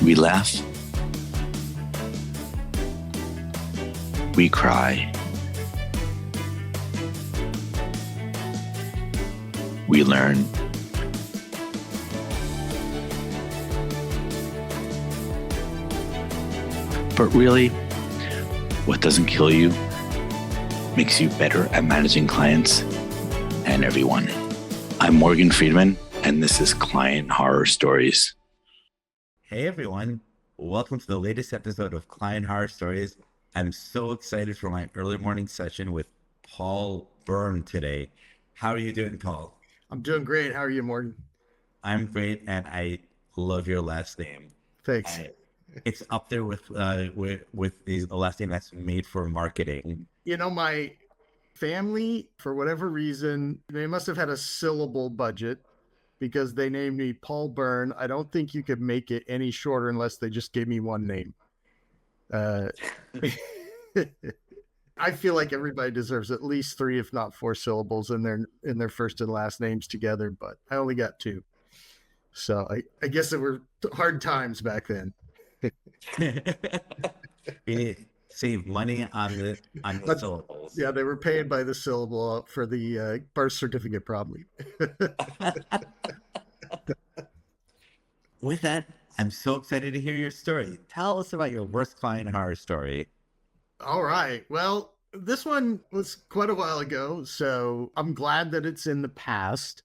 We laugh. We cry. We learn. But really, what doesn't kill you makes you better at managing clients and everyone. I'm Morgan Friedman, and this is Client Horror Stories. Hey everyone, welcome to the latest episode of Client Horror Stories. I'm so excited for my early morning session with Paul Byrne today. How are you doing, Paul? I'm doing great. How are you, Morgan? I'm great, and I love your last name. Thanks. It's up there with the last name that's made for marketing. You know, my family, for whatever reason, they must have had a syllable budget because they named me Paul Byrne. I don't think you could make it any shorter unless they just gave me one name. I feel like everybody deserves at least 3, if not 4 syllables in their first and last names together, but I only got 2. So I guess it were hard times back then. We save money on the syllables. Yeah, they were paid by the syllable for the birth certificate, probably. With that, I'm so excited to hear your story. Tell us about your worst client horror story. All right. Well, this one was quite a while ago, so I'm glad that it's in the past.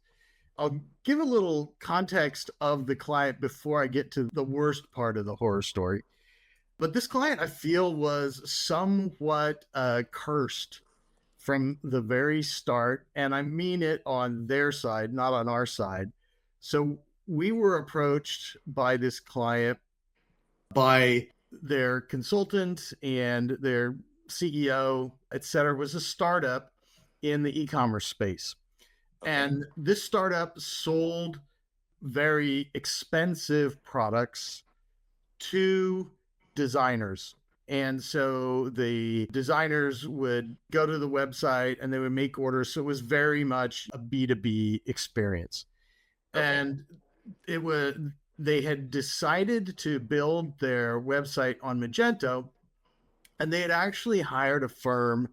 I'll give a little context of the client before I get to the worst part of the horror story. But this client, I feel, was somewhat cursed from the very start. And I mean it on their side, not on our side. So we were approached by this client, by their consultant and their CEO, et cetera, was a startup in the e-commerce space. Okay. And this startup sold very expensive products to designers. And so the designers would go to the website and they would make orders. So it was very much a B2B experience. Okay. And they had decided to build their website on Magento, and they had actually hired a firm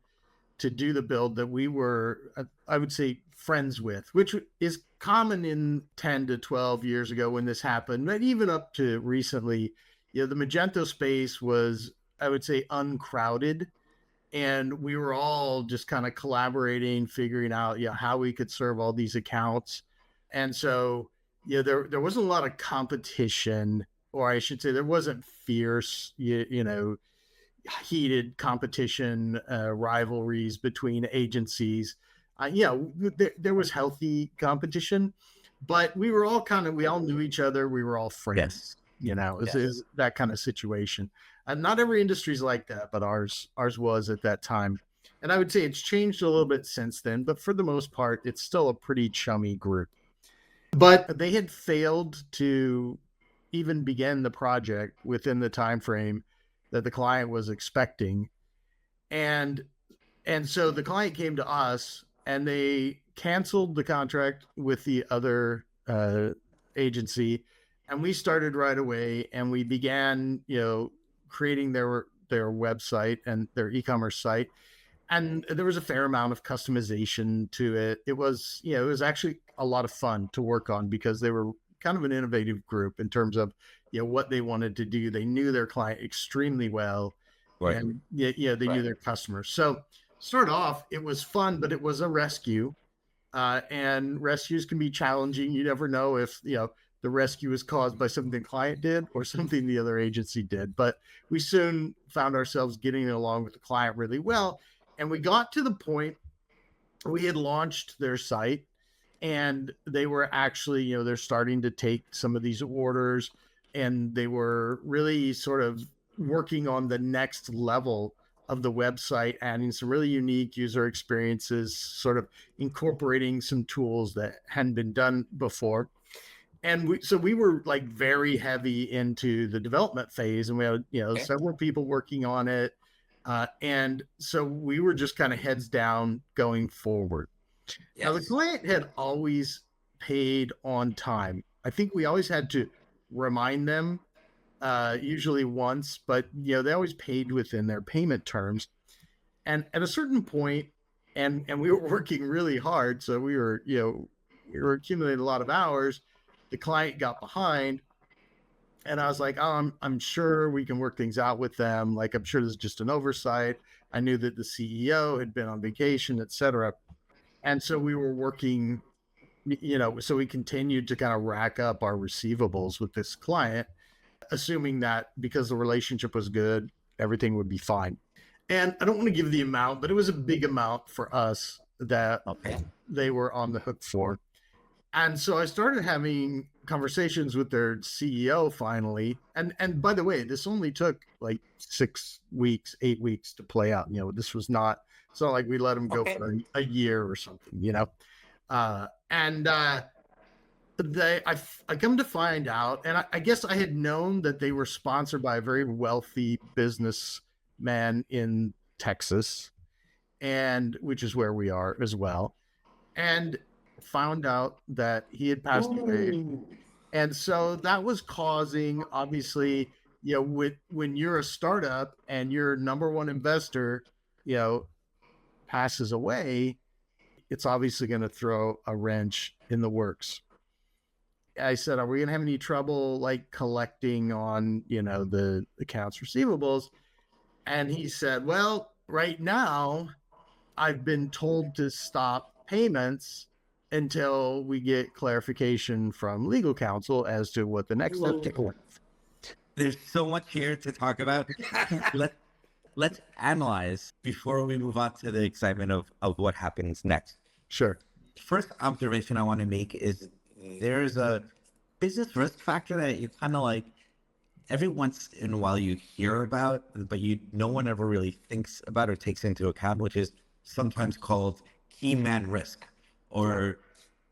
to do the build that we were, I would say, friends with, which is common in 10 to 12 years ago when this happened, but even up to recently. You know, the Magento space was, I would say, uncrowded, and we were all just kind of collaborating, figuring out, how we could serve all these accounts. And so, there wasn't a lot of competition, or I should say there wasn't fierce, heated competition, rivalries between agencies. There was healthy competition, but we were all we all knew each other. We were all friends. Yes. Is that kind of situation. And not every industry is like that, but ours was at that time. And I would say it's changed a little bit since then, but for the most part, it's still a pretty chummy group. But they had failed to even begin the project within the time frame that the client was expecting. And so the client came to us and they canceled the contract with the other agency. And we started right away and we began, creating their website and their e-commerce site. And there was a fair amount of customization to it. It was actually a lot of fun to work on because they were kind of an innovative group in terms of, what they wanted to do. They knew their client extremely well. Right. And they knew their customers. So start off, it was fun, but it was a rescue. And rescues can be challenging. You never know if, the rescue was caused by something the client did or something the other agency did. But we soon found ourselves getting along with the client really well. And we got to the point we had launched their site and they were actually, they're starting to take some of these orders and they were really sort of working on the next level of the website, adding some really unique user experiences, sort of incorporating some tools that hadn't been done before. And we were like very heavy into the development phase, and we had several people working on it, and so we were just kind of heads down going forward. Yes. Now the client had always paid on time. I think we always had to remind them usually once, but they always paid within their payment terms. And at a certain point, and we were working really hard, so we were accumulating a lot of hours. The client got behind, and I was like, oh, I'm sure we can work things out with them. Like, I'm sure this is just an oversight. I knew that the CEO had been on vacation, etc. And so we were working, so we continued to kind of rack up our receivables with this client, assuming that because the relationship was good, everything would be fine. And I don't want to give the amount, but it was a big amount for us that they were on the hook for. And so I started having conversations with their CEO finally. And by the way, this only took like 6 weeks, 8 weeks to play out. This was not, it's not like we let them go for a year or something, and I come to find out, and I guess I had known that they were sponsored by a very wealthy businessman in Texas, and which is where we are as well, and found out that he had passed away. And so that was causing, obviously, when you're a startup and your number one investor, passes away, it's obviously going to throw a wrench in the works. I said, are we going to have any trouble like collecting on, the accounts receivables? And he said, well, right now I've been told to stop payments until we get clarification from legal counsel as to what the next step is. There's so much here to talk about. Let's analyze before we move on to the excitement of what happens next. Sure. First observation I want to make is there's a business risk factor that you kind of like every once in a while you hear about, but no one ever really thinks about or takes into account, which is sometimes called key man risk, or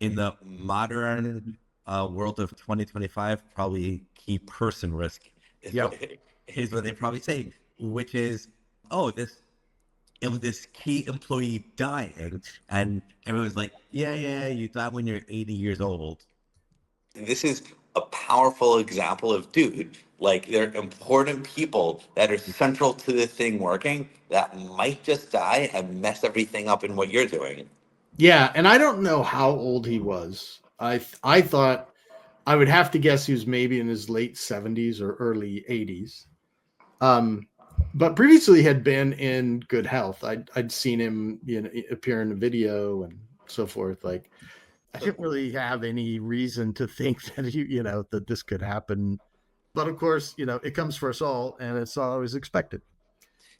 in the modern world of 2025, probably key person risk is what they probably say, which is, this key employee dying, and everyone's like, yeah, you died when you're 80 years old. This is a powerful example of, dude, like there are important people that are central to the thing working that might just die and mess everything up in what you're doing. Yeah, and I don't know how old he was. I thought I would have to guess he was maybe in his late 70s or early 80s. But previously had been in good health. I'd seen him, appear in a video and so forth. Like, I didn't really have any reason to think that that this could happen. But of course, it comes for us all, and it's always expected.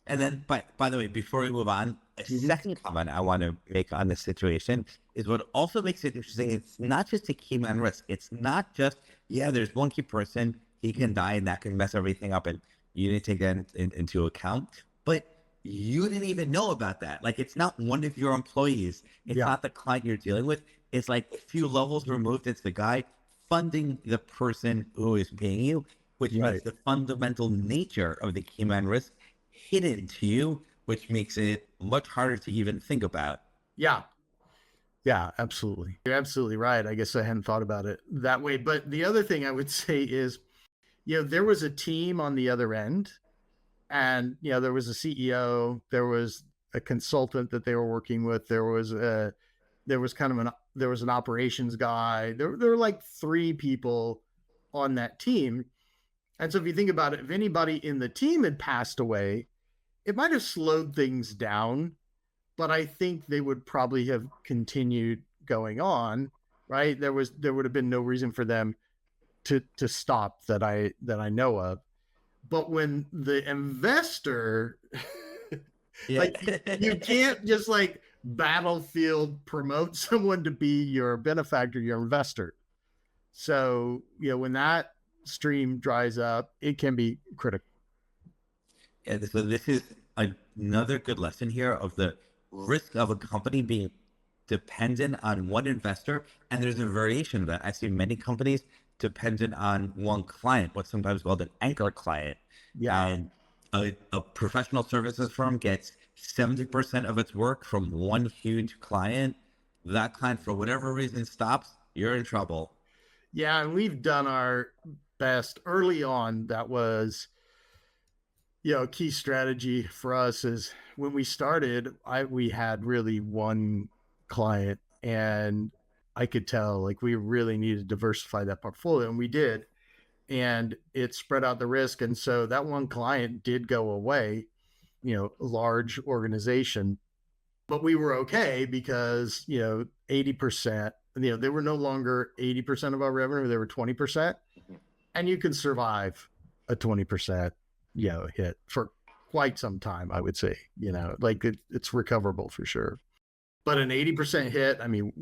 And then, by the way, before we move on, a second comment I want to make on this situation is what also makes it interesting. It's not just a key man risk. It's not just, there's one key person, he can die and that can mess everything up, and you need to take that into account. But you didn't even know about that. Like, it's not one of your employees. It's not the client you're dealing with. It's like a few levels removed. It's the guy funding the person who is paying you, which makes the fundamental nature of the key man risk hidden to you, which makes it much harder to even think about. Yeah, absolutely. You're absolutely right. I guess I hadn't thought about it that way. But the other thing I would say is, there was a team on the other end, and, there was a CEO, there was a consultant that they were working with. There was an operations guy. There were like 3 people on that team. And so if you think about it, if anybody in the team had passed away, it might have slowed things down, but I think they would probably have continued going on, right? There would have been no reason for them to stop that I know of. But when the investor, like, you can't just like battlefield promote someone to be your benefactor, your investor. So, when that stream dries up, it can be critical. Yeah, so this is another good lesson here of the risk of a company being dependent on one investor. And there's a variation of that. I see many companies dependent on one client, what's sometimes called an anchor client. And a professional services firm gets 70% of its work from one huge client. That client, for whatever reason, stops, you're in trouble. Yeah, and we've done our best early on. That was, a key strategy for us is when we started, we had really one client, and I could tell like we really needed to diversify that portfolio, and we did, and it spread out the risk. And so that one client did go away, large organization, but we were okay because, 80%, they were no longer 80% of our revenue, they were 20%. And you can survive a 20%, hit for quite some time, I would say, like it's recoverable for sure. But an 80% hit, I mean,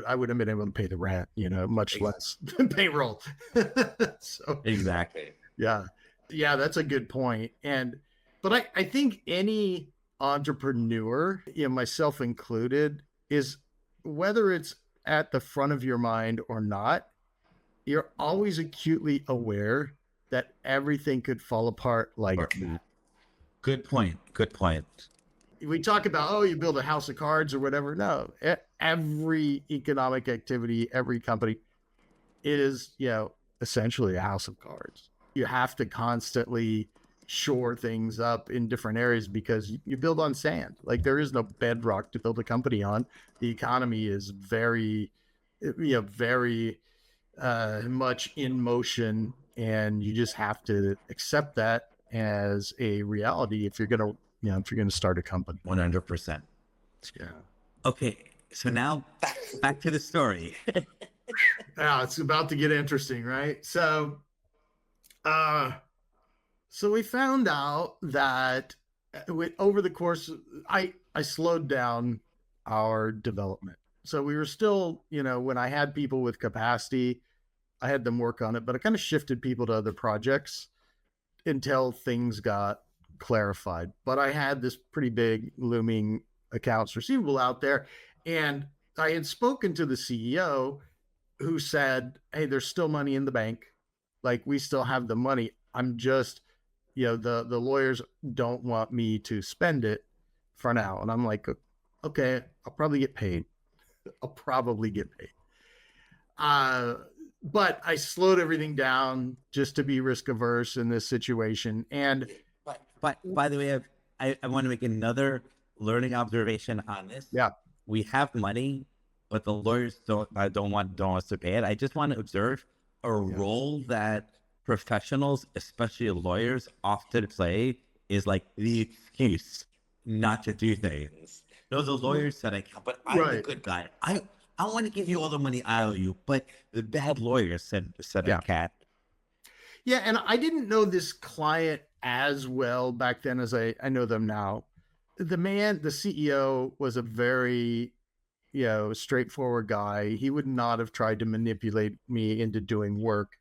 I would have been able to pay the rent, much less than payroll. So Exactly. yeah, that's a good point. But I think any entrepreneur, myself included, is whether it's at the front of your mind or not, you're always acutely aware that everything could fall apart like that. Good point. We talk about, oh, you build a house of cards or whatever. No, every economic activity, every company is, essentially a house of cards. You have to constantly shore things up in different areas because you build on sand. Like there is no bedrock to build a company on. The economy is very, very much in motion, and you just have to accept that as a reality if you're gonna start a company. 100%. Yeah. Okay, so now back to the story. Yeah, it's about to get interesting, right? So we found out that over the course, I slowed down our development. So we were still, when I had people with capacity, I had them work on it, but I kind of shifted people to other projects until things got clarified. But I had this pretty big looming accounts receivable out there, and I had spoken to the CEO, who said, "Hey, there's still money in the bank. Like we still have the money. I'm just, the lawyers don't want me to spend it for now." And I'm like, "Okay, I'll probably get paid. But I slowed everything down just to be risk averse in this situation. And but by the way, I want to make another learning observation on this. Yeah, we have money, but the lawyers don't want us to pay it. I just want to observe a role that professionals, especially lawyers, often play is like the excuse not to do things. No, the lawyer said I can't, but I'm a good guy. I want to give you all the money I owe you, but the bad lawyer said I can't. Yeah, and I didn't know this client as well back then as I know them now. The CEO, was a very, straightforward guy. He would not have tried to manipulate me into doing work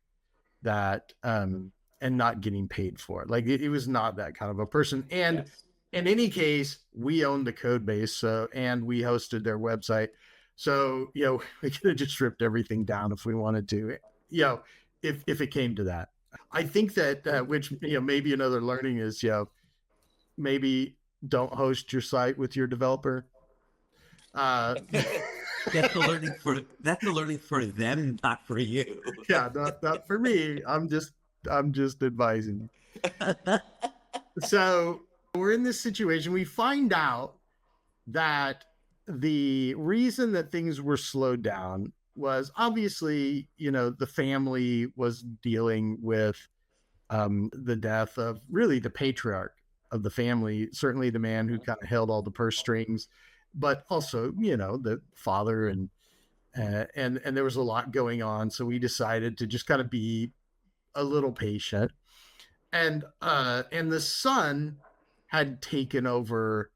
that and not getting paid for it. Like it was not that kind of a person. And in any case, we owned the code base, and we hosted their website. So, we could have just stripped everything down if we wanted to, if it came to that. I think that, which, maybe another learning is, maybe don't host your site with your developer. That's the learning for them, not for you. Yeah, not for me. I'm just advising. So we're in this situation. We find out that the reason that things were slowed down was obviously, the family was dealing with the death of really the patriarch of the family, certainly the man who kind of held all the purse strings, but also, the father, and there was a lot going on. So we decided to just kind of be a little patient. And the son had taken over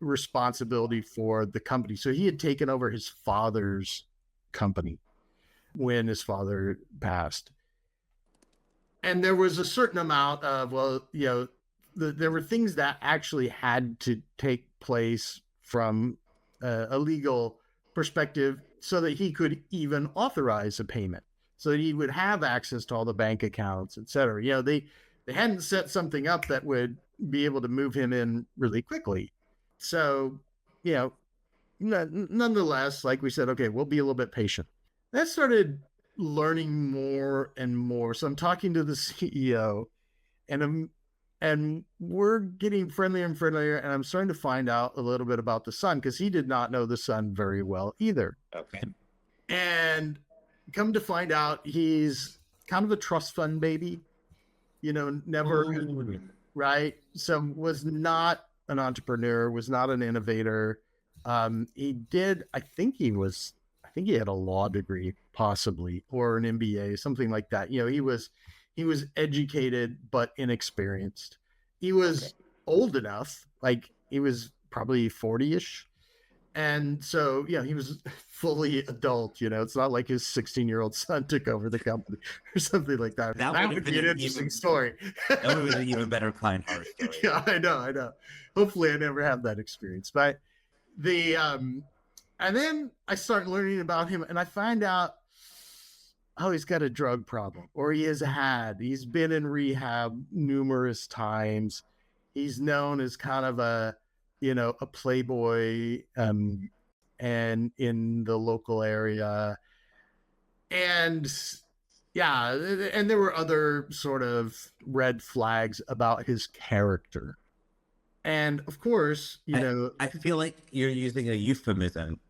responsibility for the company. So he had taken over his father's company when his father passed. And there was a certain amount of, there were things that actually had to take place from a legal perspective so that he could even authorize a payment, so that he would have access to all the bank accounts, et cetera. They hadn't set something up that would be able to move him in really quickly. So, nonetheless, like we said, okay, we'll be a little bit patient. That started learning more and more. So I'm talking to the CEO, and we're getting friendlier and friendlier, and I'm starting to find out a little bit about the son, because he did not know the son very well either. Okay. And come to find out, he's kind of a trust fund baby, never, right? So was not an entrepreneur, was not an innovator. I think he had a law degree, possibly, or an MBA, something like that. He was educated but inexperienced. He was old enough, like he was probably 40-ish. And so, he was fully adult. It's not like his 16-year-old son took over the company or something like that. That would be an interesting story. That would have been an even better client horror story. Yeah, I know. Hopefully I never have that experience. But and then I start learning about him, and I find out, he's got a drug problem, or he's been in rehab numerous times. He's known as kind of a playboy, and in the local area. And yeah, and there were other sort of red flags about his character. And of course, I feel like you're using a euphemism.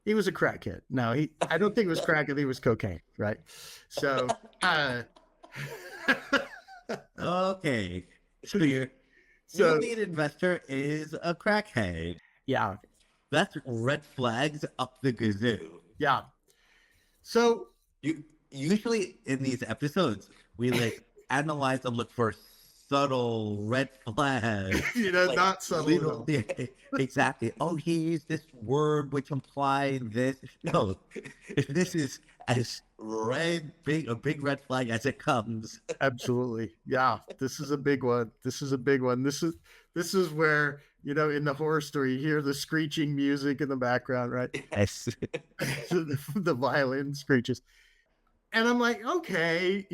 He was a crackhead. No, I don't think it was crack. I think it was cocaine, right? So, okay. So your lead investor is a crackhead. Yeah. That's red flags up the gazoo. Yeah. So usually in these episodes, we analyze and look for subtle red flags. Not subtle. Yeah, exactly. Oh, he used this word which implied this. No, this is as a big red flag as it comes. Absolutely. Yeah. This is a big one. This is where, in the horror story, you hear the screeching music in the background, right? Yes. the violin screeches. And I'm like, okay,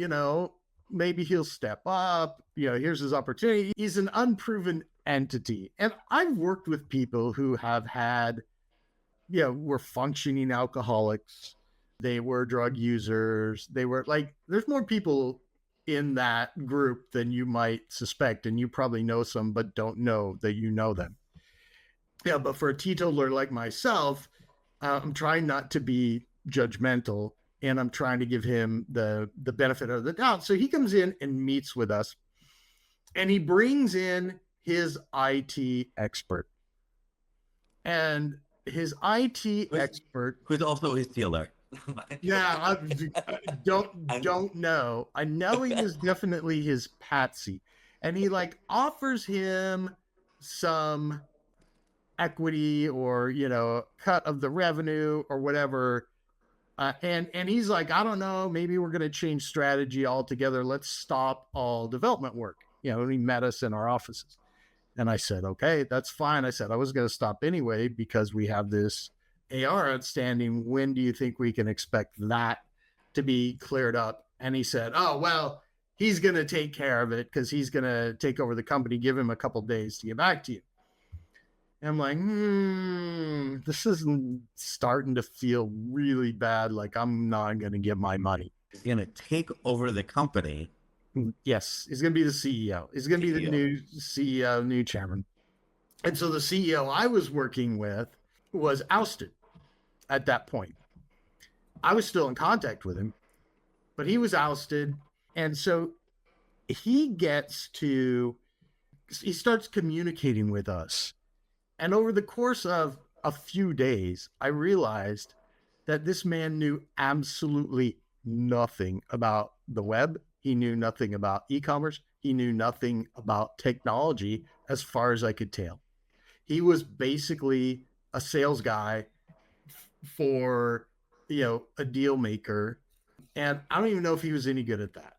maybe he'll step up. Here's his opportunity. He's an unproven entity. And I've worked with people who have had, were functioning alcoholics. They were drug users. They were there's more people in that group than you might suspect. And you probably know some, but don't know that you know them. Yeah. But for a teetotaler like myself, I'm trying not to be judgmental, and I'm trying to give him the benefit of the doubt. So he comes in and meets with us, and he brings in his IT expert. And his IT expert, who's also his dealer. Yeah, I don't know. I know he was definitely his patsy, and he offers him some equity, or cut of the revenue or whatever. And he's like, I don't know, maybe we're going to change strategy altogether. Let's stop all development work. And he met us in our offices. And I said, okay, that's fine. I said, I was going to stop anyway, because we have this AR outstanding. When do you think we can expect that to be cleared up? And he said, oh, well, he's going to take care of it, because he's going to take over the company. Give him a couple days to get back to you. And I'm like, this is starting to feel really bad. Like, I'm not going to get my money. He's going to take over the company. Yes, he's going to be the CEO. He's going to be the new CEO, new chairman. And so the CEO I was working with was ousted at that point. I was still in contact with him, but he was ousted. And so he starts communicating with us. And over the course of a few days, I realized that this man knew absolutely nothing about the web. He knew nothing about e-commerce. He knew nothing about technology, as far as I could tell. He was basically a sales guy for, a deal maker. And I don't even know if he was any good at that.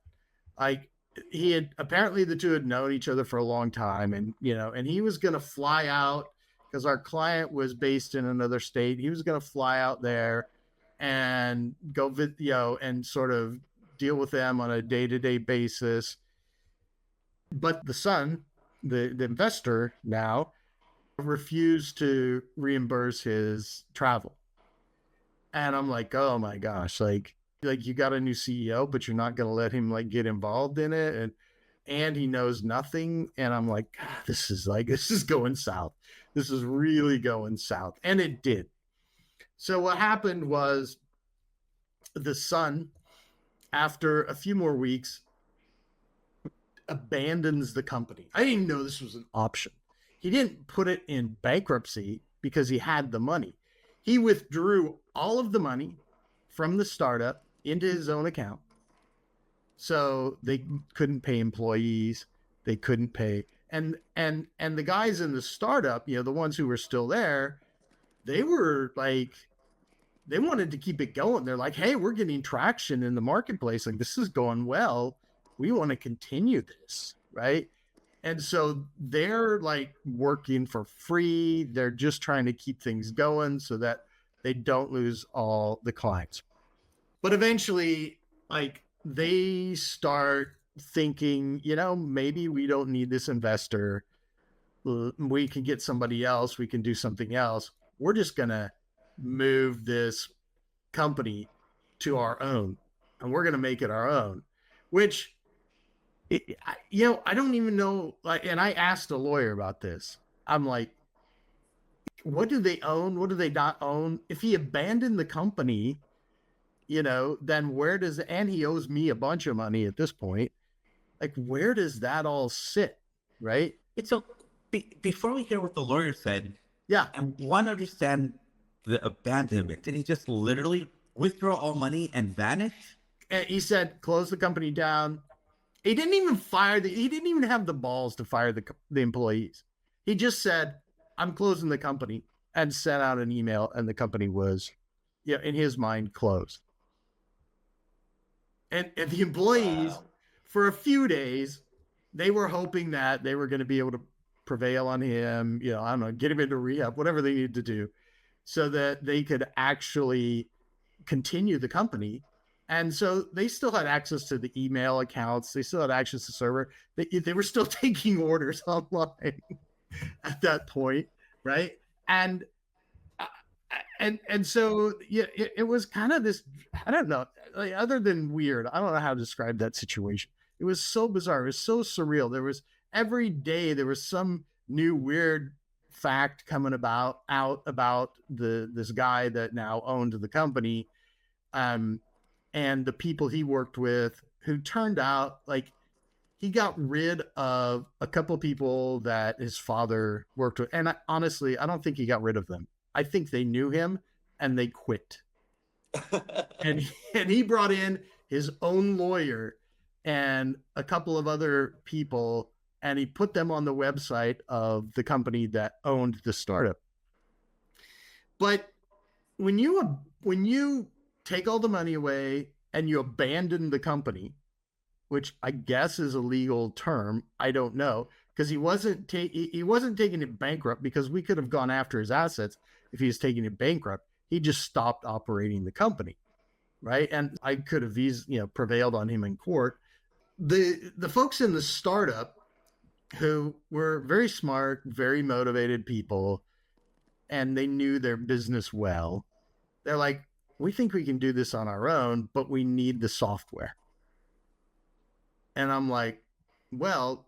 Apparently the two had known each other for a long time, and, and he was going to fly out, because our client was based in another state. He was going to fly out there and go, and sort of deal with them on a day-to-day basis. But the son, the investor now, refused to reimburse his travel. And I'm like, oh my gosh, like, you got a new CEO, but you're not going to let him like get involved in it. And he knows nothing. And I'm like, God, this is going south. This is really going south. And it did. So what happened was the son, after a few more weeks, abandons the company. I didn't even know this was an option. He didn't put it in bankruptcy because he had the money. He withdrew all of the money from the startup into his own account. So they couldn't pay employees. They couldn't pay. And the guys in the startup, the ones who were still there, they were like, they wanted to keep it going. They're like, hey, we're getting traction in the marketplace. Like, this is going well. We want to continue this, right? And so they're like working for free. They're just trying to keep things going so that they don't lose all the clients. But eventually, like, they start thinking, maybe we don't need this investor. We can get somebody else. We can do something else. We're just going to move this company to our own, and we're going to make it our own, which, I don't even know. Like, and I asked a lawyer about this. I'm like, what do they own? What do they not own? If he abandoned the company, then where does, and he owes me a bunch of money at this point. Like, where does that all sit? Right. So before we hear what the lawyer said, yeah, I want to understand the abandonment. Did he just literally withdraw all money and vanish? And he said, close the company down. He didn't even he didn't even have the balls to fire the employees. He just said, I'm closing the company, and sent out an email, and the company was, in his mind, closed. And the employees, for a few days, they were hoping that they were going to be able to prevail on him, I don't know, get him into rehab, whatever they needed to do, so that they could actually continue the company. And so they still had access to the email accounts. They still had access to the server. They were still taking orders online at that point, right? And so it was kind of this, I don't know, like, other than weird, I don't know how to describe that situation. It was so bizarre. It was so surreal. There was, every day there was some new weird fact coming out about this guy that now owned the company, and the people he worked with, who turned out, like, he got rid of a couple of people that his father worked with. And honestly, I don't think he got rid of them. I think they knew him and they quit. and he brought in his own lawyer and a couple of other people, and he put them on the website of the company that owned the startup. But when you take all the money away and you abandon the company, which I guess is a legal term, I don't know, because he wasn't taking it bankrupt, because we could have gone after his assets if he was taking it bankrupt. He just stopped operating the company, right? And I could have prevailed on him in court. The folks in the startup, who were very smart, very motivated people, and they knew their business well, they're like, we think we can do this on our own, but we need the software. And I'm like, well,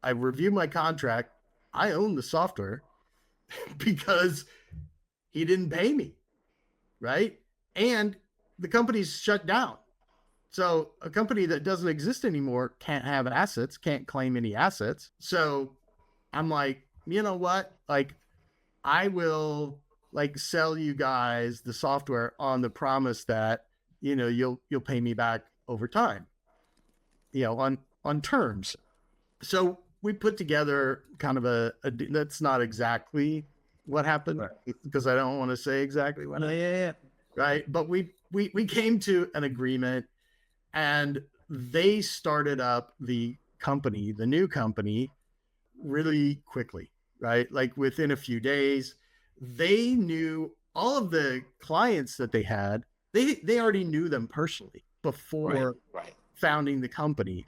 I reviewed my contract. I own the software because he didn't pay me, right? And the company's shut down. So a company that doesn't exist anymore can't have assets, can't claim any assets. So I'm like, you know what? Like, I will sell you guys the software on the promise that, you'll pay me back over time, on terms. So we put together kind of a that's not exactly what happened, right, because I don't want to say exactly what. Yeah. Right. But we came to an agreement, and they started up the company, the new company, really quickly, right? Like, within a few days, they knew all of the clients that they had. They already knew them personally before founding the company.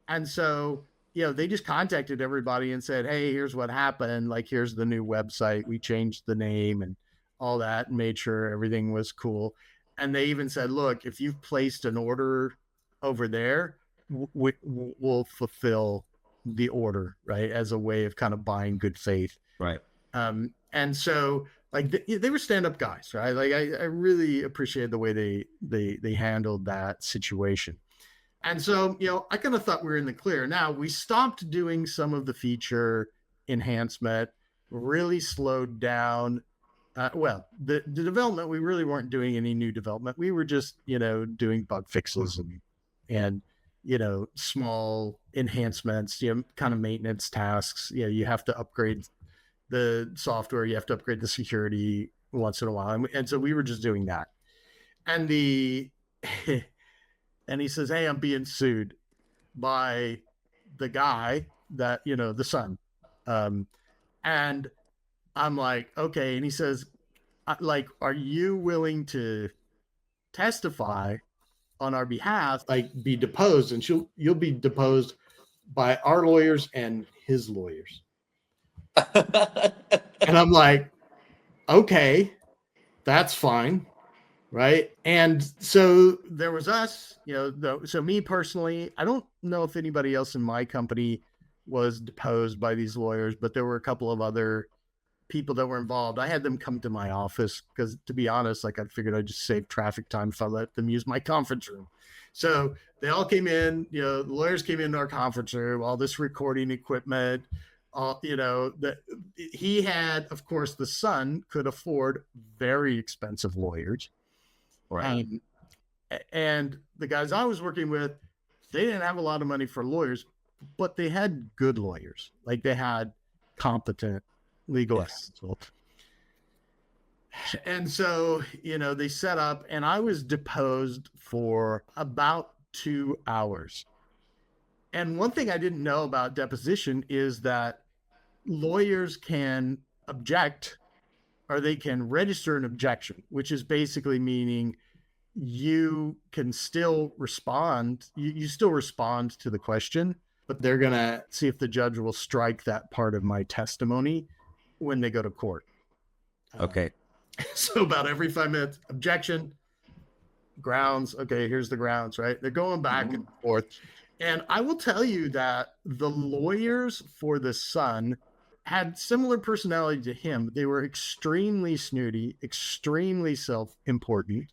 And so, they just contacted everybody and said, hey, here's what happened. Like, here's the new website. We changed the name and all that, and made sure everything was cool. And they even said, look, if you've placed an order over there, we'll fulfill the order, right? As a way of kind of buying good faith. Right. And so like they were stand-up guys, right? Like I really appreciated the way they handled that situation. And so, I kind of thought we were in the clear. Now we stopped doing some of the feature enhancement, really slowed down. The development, we really weren't doing any new development. We were just, doing bug fixes and small enhancements, kind of maintenance tasks. You have to upgrade the software, you have to upgrade the security once in a while. And so we were just doing that. And and he says, hey, I'm being sued by the guy that, the son. And I'm like, okay. And he says, like, are you willing to testify on our behalf, like be deposed? And you'll be deposed by our lawyers and his lawyers. And I'm like, okay, that's fine. Right. And so there was us, so me personally, I don't know if anybody else in my company was deposed by these lawyers, but there were a couple of other people that were involved. I had them come to my office because, to be honest, like I figured I'd just save traffic time if I let them use my conference room. So they all came in, the lawyers came into our conference room, all this recording equipment, that he had, of course, the son could afford very expensive lawyers. Right. And the guys I was working with, they didn't have a lot of money for lawyers, but they had good lawyers. Like they had competent legal counsel. And so, they set up, and I was deposed for about 2 hours. And one thing I didn't know about deposition is that lawyers can object, or they can register an objection, which is basically meaning you can still respond. You still respond to the question, but they're going to see if the judge will strike that part of my testimony when they go to court. Okay. So about every 5 minutes, objection, grounds. Okay, here's the grounds, right? They're going back and forth. And I will tell you that the lawyers for the son had similar personality to him. They were extremely snooty, extremely self-important,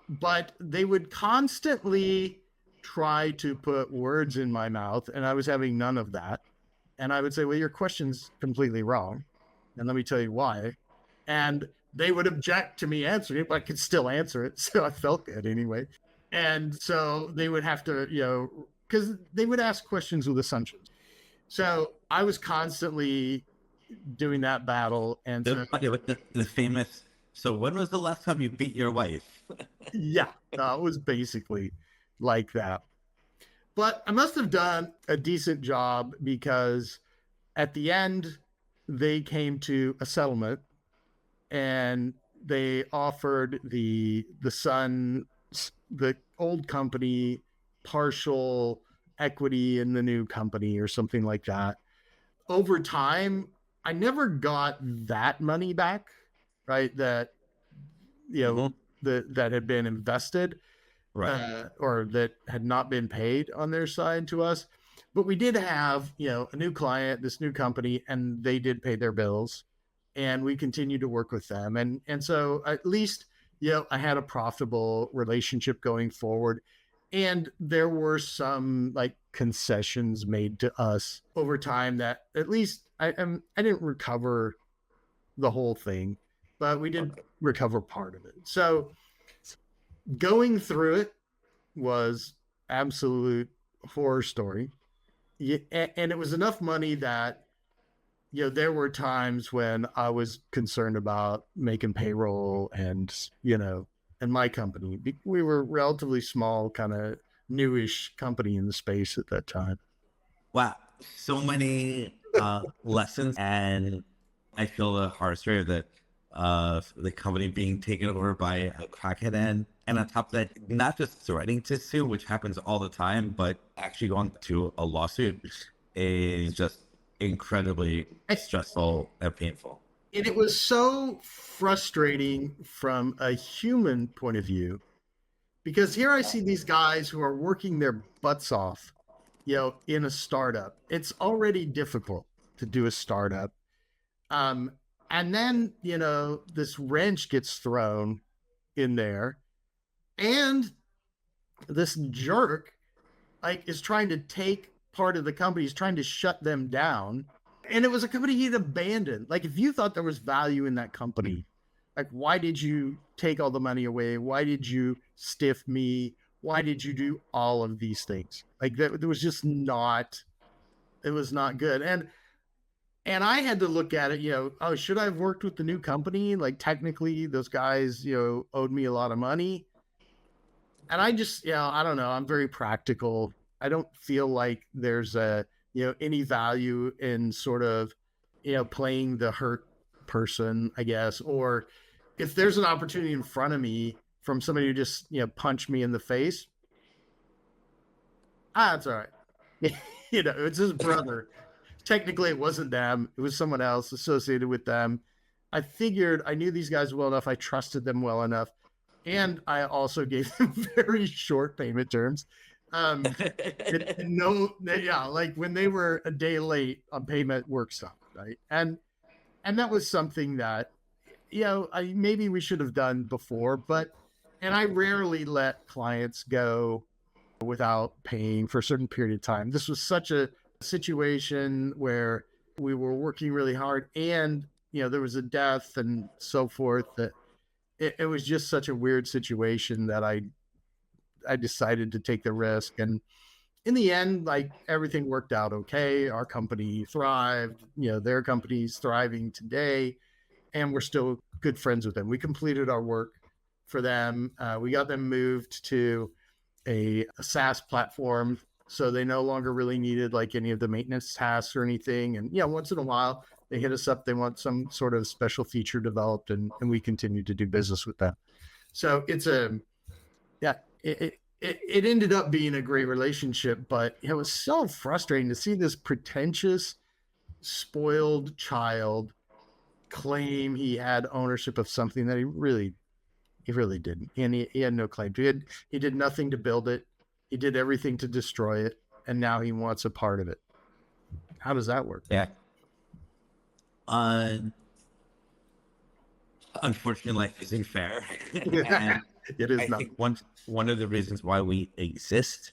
but they would constantly try to put words in my mouth, and I was having none of that. And I would say, well, your question's completely wrong, and let me tell you why. And they would object to me answering it, but I could still answer it. So I felt good anyway. And so they would have to, because they would ask questions with assumptions. So I was constantly doing that battle. And the famous, so when was the last time you beat your wife? Yeah, it was basically like that. But I must have done a decent job, because at the end, they came to a settlement, and they offered the son, the old company, partial equity in the new company or something like that. Over time, I never got that money back, right? That, that had been invested, right, or that had not been paid on their side to us. But we did have, a new client, this new company, and they did pay their bills, and we continued to work with them. And so at least, I had a profitable relationship going forward. And there were some like concessions made to us over time that at least I didn't recover the whole thing, but we did recover part of it. So going through it was absolute horror story. And it was enough money that, there were times when I was concerned about making payroll and, and my company. We were relatively small, kind of newish company in the space at that time. Wow. So many lessons. And I feel the horror story of the company being taken over by a crackhead end. And on top of that, not just threatening to sue, which happens all the time, but actually going to a lawsuit is just incredibly stressful and painful. And it was so frustrating from a human point of view, because here I see these guys who are working their butts off, in a startup. It's already difficult to do a startup. Um, and then, this wrench gets thrown in there, and this jerk is trying to take part of the company. He's trying to shut them down. And it was a company he'd abandoned. Like, if you thought there was value in that company, like, why did you take all the money away? Why did you stiff me? Why did you do all of these things? Like, that there was just not, it was not good. And I had to look at it, oh, should I have worked with the new company? Like, technically those guys, owed me a lot of money. And I just, I don't know. I'm very practical. I don't feel like there's any value in sort of, playing the hurt person, I guess. Or if there's an opportunity in front of me from somebody who just, punched me in the face, it's all right. It's his brother. Technically, it wasn't them. It was someone else associated with them. I figured I knew these guys well enough. I trusted them well enough. And I also gave them very short payment terms. Like when they were a day late on payment, work stopped, right? And that was something that, maybe we should have done before, and I rarely let clients go without paying for a certain period of time. This was such a situation where we were working really hard, and, there was a death and so forth, that it was just such a weird situation that I decided to take the risk. And in the end, like, everything worked out okay. Our company thrived, their company's thriving today, and we're still good friends with them. We completed our work for them. We got them moved to a SaaS platform, so they no longer really needed like any of the maintenance tasks or anything. And once in a while they hit us up, they want some sort of special feature developed, and we continue to do business with them. So it's it ended up being a great relationship, but it was so frustrating to see this pretentious, spoiled child claim he had ownership of something that he really didn't. And he had no claim to it. He did nothing to build it. He did everything to destroy it. And now he wants a part of it. How does that work? Yeah. Unfortunately, life isn't fair. And It is I not. think one of the reasons why we exist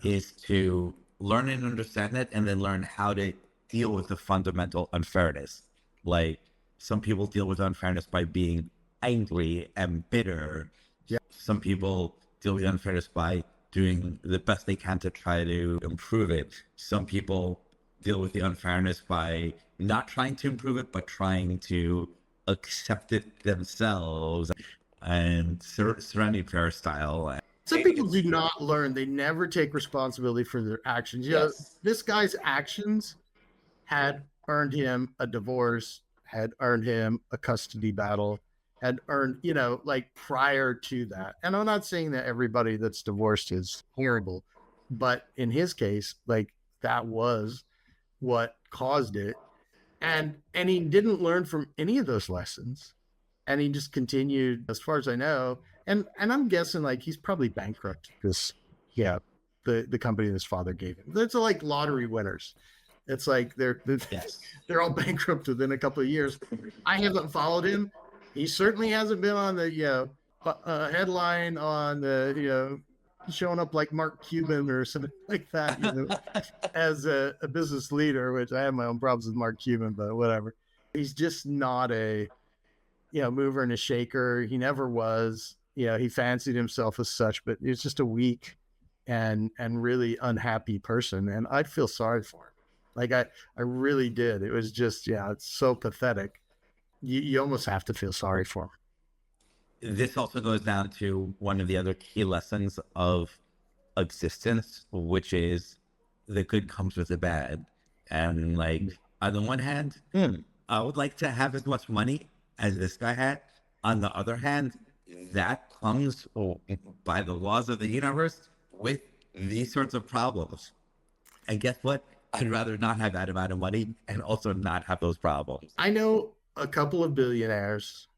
is to learn and understand it, and then learn how to deal with the fundamental unfairness. Like, some people deal with unfairness by being angry and bitter. Yeah. Some people deal with unfairness by doing the best they can to try to improve it. Some people deal with the unfairness by not trying to improve it, but trying to accept it themselves, and surrounding fair style. Some people do not learn. They never take responsibility for their actions. Yes. This guy's actions had earned him a divorce, had earned him a custody battle, had earned, like, prior to that. And I'm not saying that everybody that's divorced is horrible, but in his case, like, that was what caused it. And he didn't learn from any of those lessons. And he just continued, as far as I know. And I'm guessing, like, he's probably bankrupt because, the company his father gave him. It's like lottery winners. It's like they're they're all bankrupt within a couple of years. I haven't followed him. He certainly hasn't been on the headline on the showing up like Mark Cuban or something like that, as a business leader, which I have my own problems with Mark Cuban, but whatever. He's just not a mover and a shaker. He never was. He fancied himself as such, but he's just a weak and really unhappy person. And I'd feel sorry for him. Like, I really did. It was just, it's so pathetic. You almost have to feel sorry for him. This also goes down to one of the other key lessons of existence, which is the good comes with the bad. And, like, on the one hand, I would like to have as much money as this guy had. On the other hand, that comes by the laws of the universe with these sorts of problems. And guess what? I'd rather not have that amount of money and also not have those problems. I know a couple of billionaires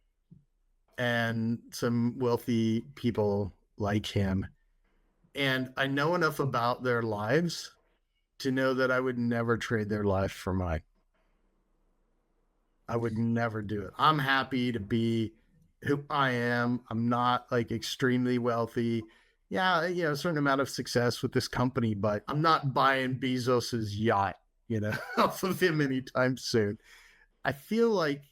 and some wealthy people like him. And I know enough about their lives to know that I would never trade their life for mine. I would never do it. I'm happy to be who I am. I'm not like extremely wealthy. Yeah, a certain amount of success with this company, but I'm not buying Bezos's yacht, off of him anytime soon. I feel like,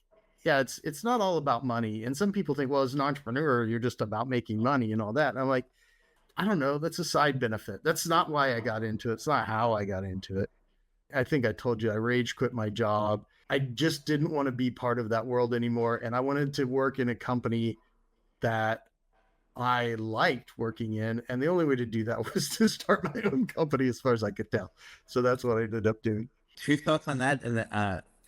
yeah, it's not all about money. And some people think, well, as an entrepreneur, you're just about making money and all that. And I'm like, I don't know. That's a side benefit. That's not why I got into it. It's not how I got into it. I think I told you I rage quit my job. I just didn't want to be part of that world anymore. And I wanted to work in a company that I liked working in. And the only way to do that was to start my own company, as far as I could tell. So that's what I ended up doing. Two thoughts on that,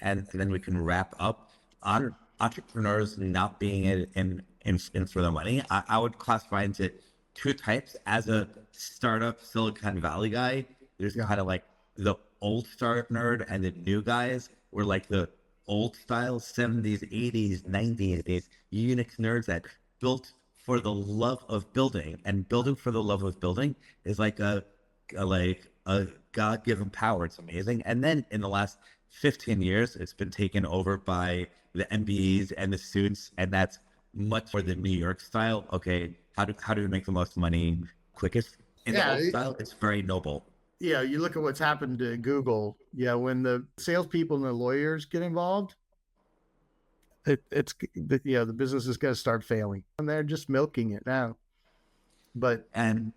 and then we can wrap up on entrepreneurs not being in for the money. I would classify into two types. As a startup Silicon Valley guy, there's kind of like the old startup nerd and the new guys were like the old style 70s, 80s, 90s, these Unix nerds that built for the love of building, and building for the love of building is like a God-given power. It's amazing. And then in the last 15 years, it's been taken over by the MBEs and the suits, and that's much more the New York style. Okay, how do we make the most money quickest? In the old style, it's very noble. Yeah, you look at what's happened to Google. Yeah, when the salespeople and the lawyers get involved, the business is going to start failing, and they're just milking it now. But and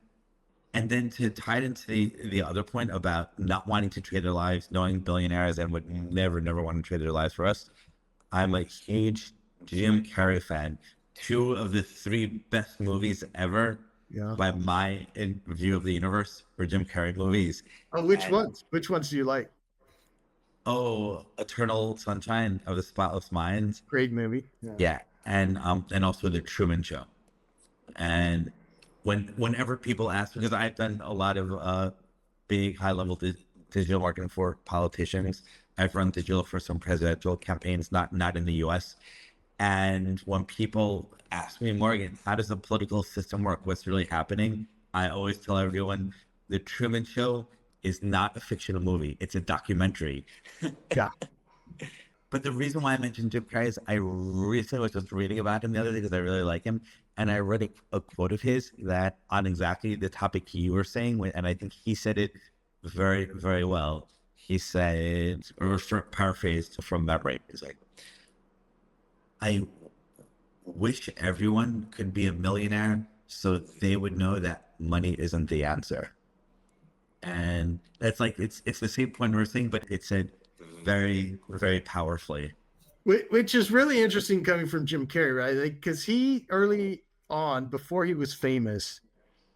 then to tie it into the other point about not wanting to trade their lives, knowing billionaires and would never want to trade their lives for us, I'm a huge Jim Carrey fan. Two of the three best movies ever, by my view of the universe, were Jim Carrey movies. Oh, which ones? Which ones do you like? Oh, Eternal Sunshine of the Spotless Mind. Great movie. Yeah. And also The Truman Show. And whenever people ask, because I've done a lot of big high level digital marketing for politicians, I've run digital for some presidential campaigns, not in the US. And when people ask me, Morgan, how does the political system work? What's really happening? I always tell everyone The Truman Show is not a fictional movie. It's a documentary. Yeah. But the reason why I mentioned Jim Carrey is I recently was just reading about him the other day because I really like him. And I read a quote of his that on exactly the topic you were saying, and I think he said it very, very well. He said, or paraphrased from memory, he's like, I wish everyone could be a millionaire so they would know that money isn't the answer. And that's like, it's the same point we're saying, but it's said very, very powerfully. Which is really interesting coming from Jim Carrey, right? Like, because he early on, before he was famous,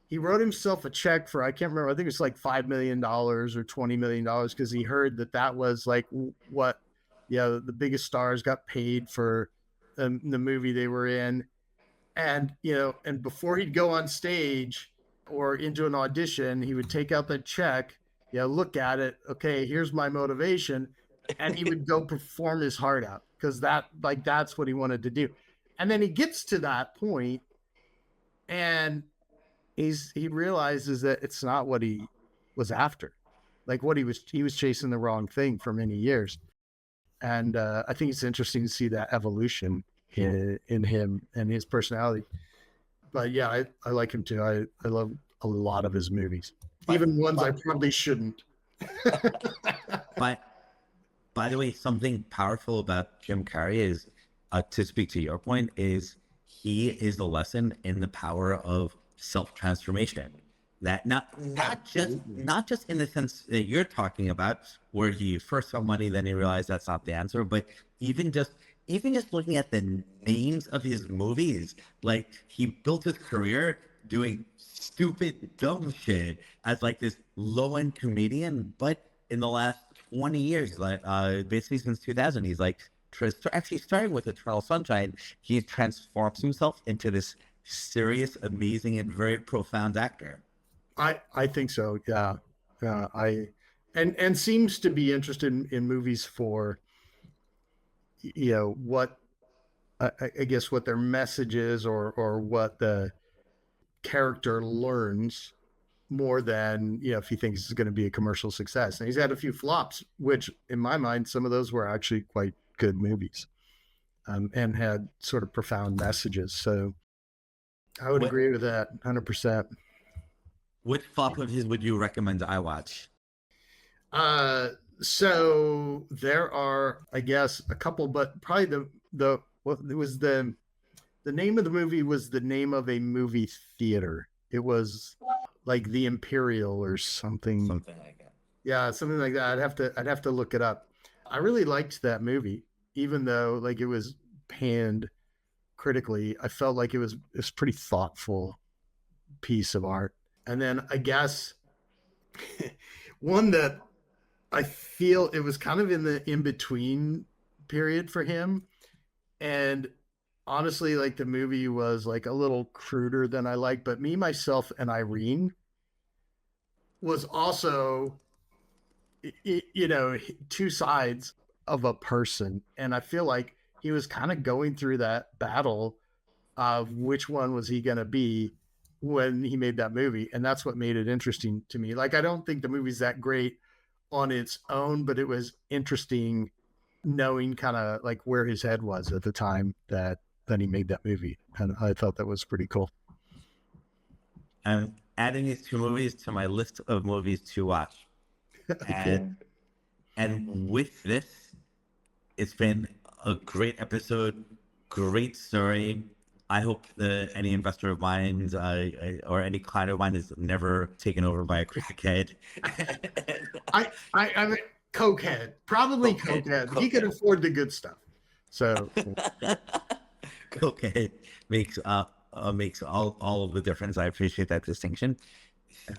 he wrote himself a check for, I can't remember, I think it's like $5 million or $20 million, because he heard that was like what, the biggest stars got paid for the movie they were in. And, and before he'd go on stage or into an audition, he would take out that check, look at it. Okay, here's my motivation. And he would go perform his heart out because that's what he wanted to do. And then he gets to that point and he realizes that it's not what he was after. Like he was chasing the wrong thing for many years. And I think it's interesting to see that evolution in him and his personality. But yeah, I like him too. I love a lot of his movies, even ones I probably shouldn't. By the way, something powerful about Jim Carrey is, to speak to your point, is he is the lesson in the power of self-transformation. That not just in the sense that you're talking about, where he first saw money, then he realized that's not the answer, but even just looking at the names of his movies, like he built his career doing stupid, dumb shit as like this low-end comedian, but in the last 20 years, like basically since 2000, he's like actually starting with Eternal Sunshine, he transforms himself into this serious, amazing, and very profound actor. I think so. Yeah. And seems to be interested in movies for, what I guess what their message is, or what the character learns more than if he thinks it's going to be a commercial success. And he's had a few flops, which in my mind, some of those were actually quite good movies, and had sort of profound messages. So I would agree with that 100%. What flop of his would you recommend I watch? So there are, I guess, a couple, but probably the name of the movie was the name of a movie theater. It was like the Imperial or something. Something like that. Yeah, something like that. I'd have to look it up. I really liked that movie, even though like it was panned critically. I felt like it was pretty thoughtful piece of art. And then I guess one that I feel it was kind of in the in-between period for him. And honestly, like the movie was like a little cruder than I like, but Me, Myself, and Irene was also, two sides of a person. And I feel like he was kind of going through that battle of which one was he going to be when he made that movie. And that's what made it interesting to me. Like, I don't think the movie's that great on its own, but it was interesting knowing kind of like where his head was at the time that he made that movie. And I thought that was pretty cool. I'm adding these two movies to my list of movies to watch. And with this, it's been a great episode, great story. I hope that any investor of mine or any client of mine is never taken over by a crackhead. I mean, cokehead, probably cokehead. He could afford the good stuff. So cokehead makes all of the difference. I appreciate that distinction.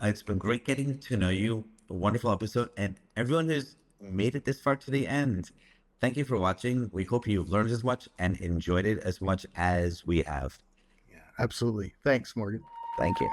It's been great getting to know you. A wonderful episode, and everyone who's made it this far to the end, thank you for watching. We hope you've learned as much and enjoyed it as much as we have. Yeah, absolutely. Thanks, Morgan. Thank you.